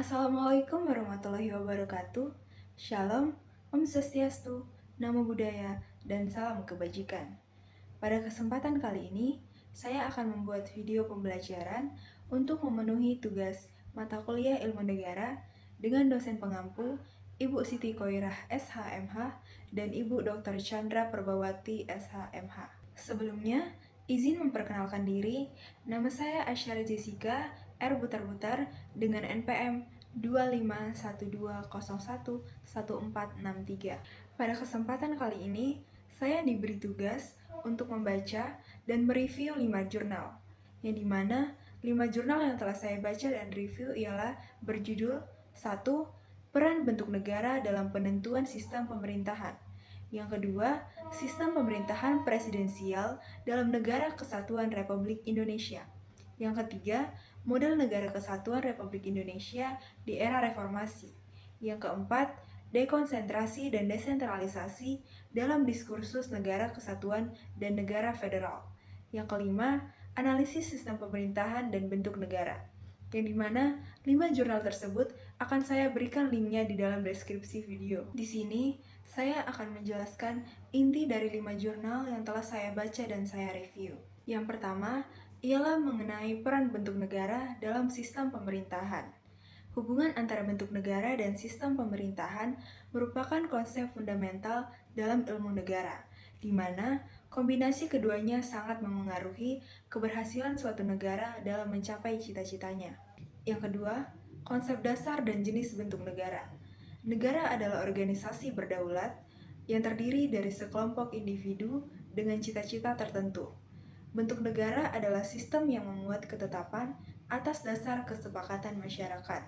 Assalamualaikum warahmatullahi wabarakatuh. Shalom, Om Swastiastu, Namo Buddhaya, dan salam kebajikan. Pada kesempatan kali ini, saya akan membuat video pembelajaran untuk memenuhi tugas mata kuliah Ilmu Negara dengan dosen pengampu Ibu Siti Koirah SHMH dan Ibu Dr. Chandra Perbawati SHMH. Sebelumnya, izin memperkenalkan diri, nama saya Asyara Jessica R. Butar-Butar dengan NPM 2512011463. Pada kesempatan kali ini, saya diberi tugas untuk membaca dan mereview 5 jurnal, yang dimana 5 jurnal yang telah saya baca dan review ialah berjudul 1. Peran bentuk negara dalam penentuan sistem pemerintahan. Yang kedua, sistem pemerintahan presidensial dalam Negara Kesatuan Republik Indonesia. Yang ketiga, model Negara Kesatuan Republik Indonesia di era reformasi. Yang keempat, dekonsentrasi dan desentralisasi dalam diskursus negara kesatuan dan negara federal. Yang kelima, analisis sistem pemerintahan dan bentuk negara. Yang dimana 5 jurnal tersebut akan saya berikan linknya di dalam deskripsi video. Di sini, saya akan menjelaskan inti dari 5 jurnal yang telah saya baca dan saya review. Yang pertama, ialah mengenai peran bentuk negara dalam sistem pemerintahan. Hubungan antara bentuk negara dan sistem pemerintahan merupakan konsep fundamental dalam ilmu negara, di mana kombinasi keduanya sangat memengaruhi keberhasilan suatu negara dalam mencapai cita-citanya. Yang kedua, konsep dasar dan jenis bentuk negara. Negara adalah organisasi berdaulat yang terdiri dari sekelompok individu dengan cita-cita tertentu. Bentuk negara adalah sistem yang memuat ketetapan atas dasar kesepakatan masyarakat.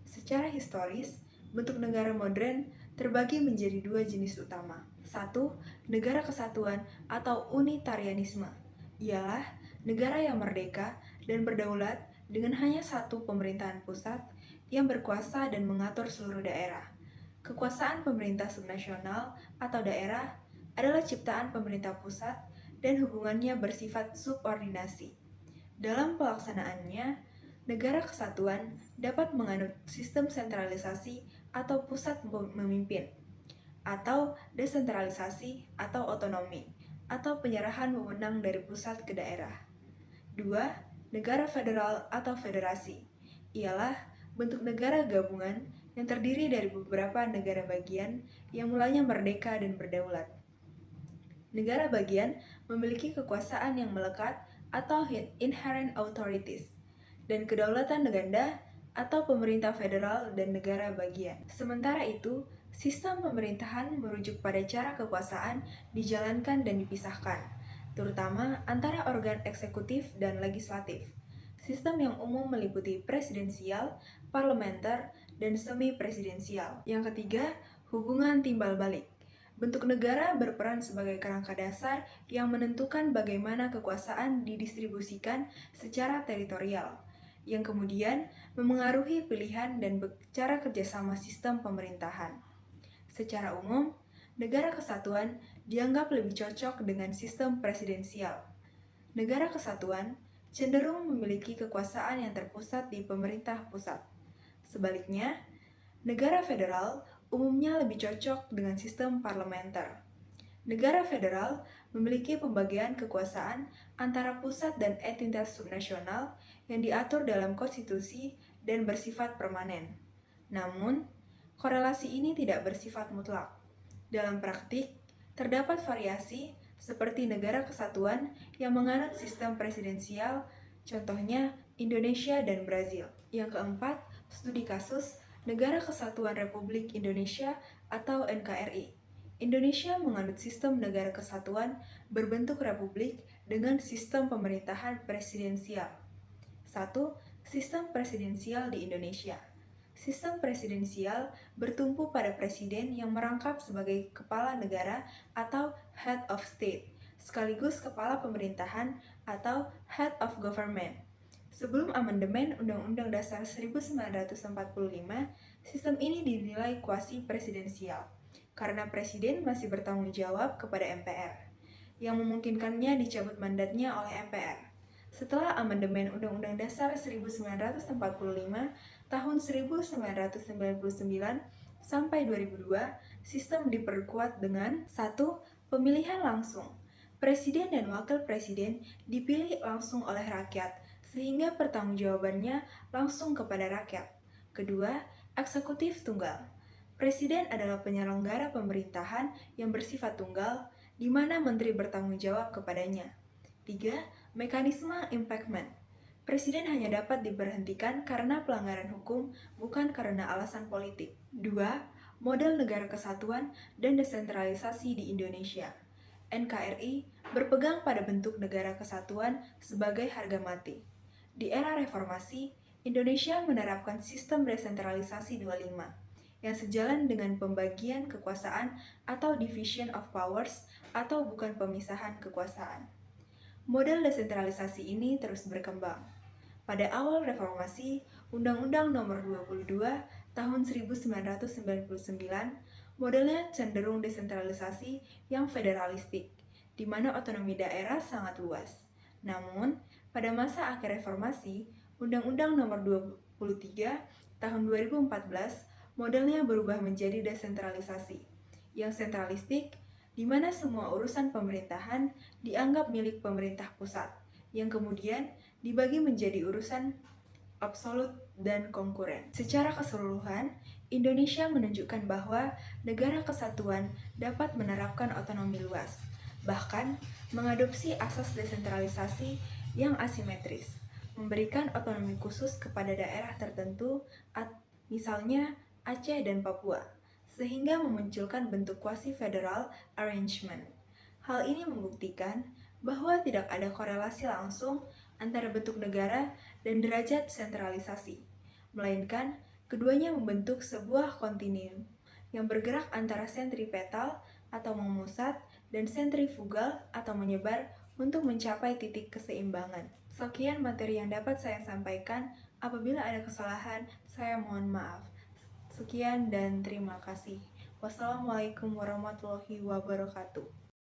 Secara historis, bentuk negara modern terbagi menjadi 2 jenis utama. 1. Negara kesatuan atau unitarianisme. Ialah negara yang merdeka dan berdaulat dengan hanya satu pemerintahan pusat yang berkuasa dan mengatur seluruh daerah. Kekuasaan pemerintah subnasional atau daerah adalah ciptaan pemerintah pusat dan hubungannya bersifat subordinasi. Dalam pelaksanaannya, negara kesatuan dapat menganut sistem sentralisasi atau pusat memimpin, atau desentralisasi atau otonomi, atau penyerahan wewenang dari pusat ke daerah. 2. Negara federal atau federasi ialah bentuk negara gabungan yang terdiri dari beberapa negara bagian yang mulanya merdeka dan berdaulat. Negara bagian memiliki kekuasaan yang melekat atau inherent authorities, dan kedaulatan ganda atau pemerintah federal dan negara bagian. Sementara itu, sistem pemerintahan merujuk pada cara kekuasaan dijalankan dan dipisahkan, terutama antara organ eksekutif dan legislatif. Sistem yang umum meliputi presidensial, parlementer, dan semi-presidensial. Yang ketiga, hubungan timbal balik. Bentuk negara berperan sebagai kerangka dasar yang menentukan bagaimana kekuasaan didistribusikan secara teritorial, yang kemudian memengaruhi pilihan dan cara kerjasama sistem pemerintahan. Secara umum, negara kesatuan dianggap lebih cocok dengan sistem presidensial. Negara kesatuan cenderung memiliki kekuasaan yang terpusat di pemerintah pusat. Sebaliknya, negara federal umumnya lebih cocok dengan sistem parlementer. Negara federal memiliki pembagian kekuasaan antara pusat dan entitas subnasional yang diatur dalam konstitusi dan bersifat permanen. Namun, korelasi ini tidak bersifat mutlak. Dalam praktik, terdapat variasi seperti negara kesatuan yang menganut sistem presidensial, contohnya Indonesia dan Brazil. Yang keempat, studi kasus Negara Kesatuan Republik Indonesia atau NKRI. Indonesia menganut sistem negara kesatuan berbentuk republik dengan sistem pemerintahan presidensial. 1. Sistem presidensial di Indonesia. Sistem presidensial bertumpu pada presiden yang merangkap sebagai kepala negara atau head of state, sekaligus kepala pemerintahan atau head of government. Sebelum amandemen Undang-Undang Dasar 1945, sistem ini dinilai kuasi presidensial, karena presiden masih bertanggung jawab kepada MPR, yang memungkinkannya dicabut mandatnya oleh MPR. Setelah amandemen Undang-Undang Dasar 1945, Tahun 1999 sampai 2002, sistem diperkuat dengan 1. Pemilihan langsung. Presiden dan wakil presiden dipilih langsung oleh rakyat, sehingga pertanggungjawabannya langsung kepada rakyat. Kedua, eksekutif tunggal. Presiden adalah penyelenggara pemerintahan yang bersifat tunggal, di mana menteri bertanggung jawab kepadanya. 3. Mekanisme impeachment. Presiden hanya dapat diberhentikan karena pelanggaran hukum, bukan karena alasan politik. 2. Model negara kesatuan dan desentralisasi di Indonesia. NKRI berpegang pada bentuk negara kesatuan sebagai harga mati. Di era reformasi, Indonesia menerapkan sistem desentralisasi 25, yang sejalan dengan pembagian kekuasaan atau division of powers atau bukan pemisahan kekuasaan. Model desentralisasi ini terus berkembang. Pada awal reformasi, Undang-Undang Nomor 22 Tahun 1999 modelnya cenderung desentralisasi yang federalistik, di mana otonomi daerah sangat luas. Namun, pada masa akhir reformasi, Undang-Undang Nomor 23 Tahun 2014 modelnya berubah menjadi desentralisasi, yang sentralistik, di mana semua urusan pemerintahan dianggap milik pemerintah pusat, yang kemudian dibagi menjadi urusan absolut dan konkuren. Secara keseluruhan, Indonesia menunjukkan bahwa negara kesatuan dapat menerapkan otonomi luas, bahkan mengadopsi asas desentralisasi yang asimetris, memberikan otonomi khusus kepada daerah tertentu, misalnya Aceh dan Papua, sehingga memunculkan bentuk quasi-federal arrangement. Hal ini membuktikan bahwa tidak ada korelasi langsung antara bentuk negara dan derajat sentralisasi, melainkan keduanya membentuk sebuah kontinum yang bergerak antara sentripetal atau memusat dan sentrifugal atau menyebar untuk mencapai titik keseimbangan. Sekian materi yang dapat saya sampaikan. Apabila ada kesalahan, saya mohon maaf. Sekian dan terima kasih. Wassalamualaikum warahmatullahi wabarakatuh.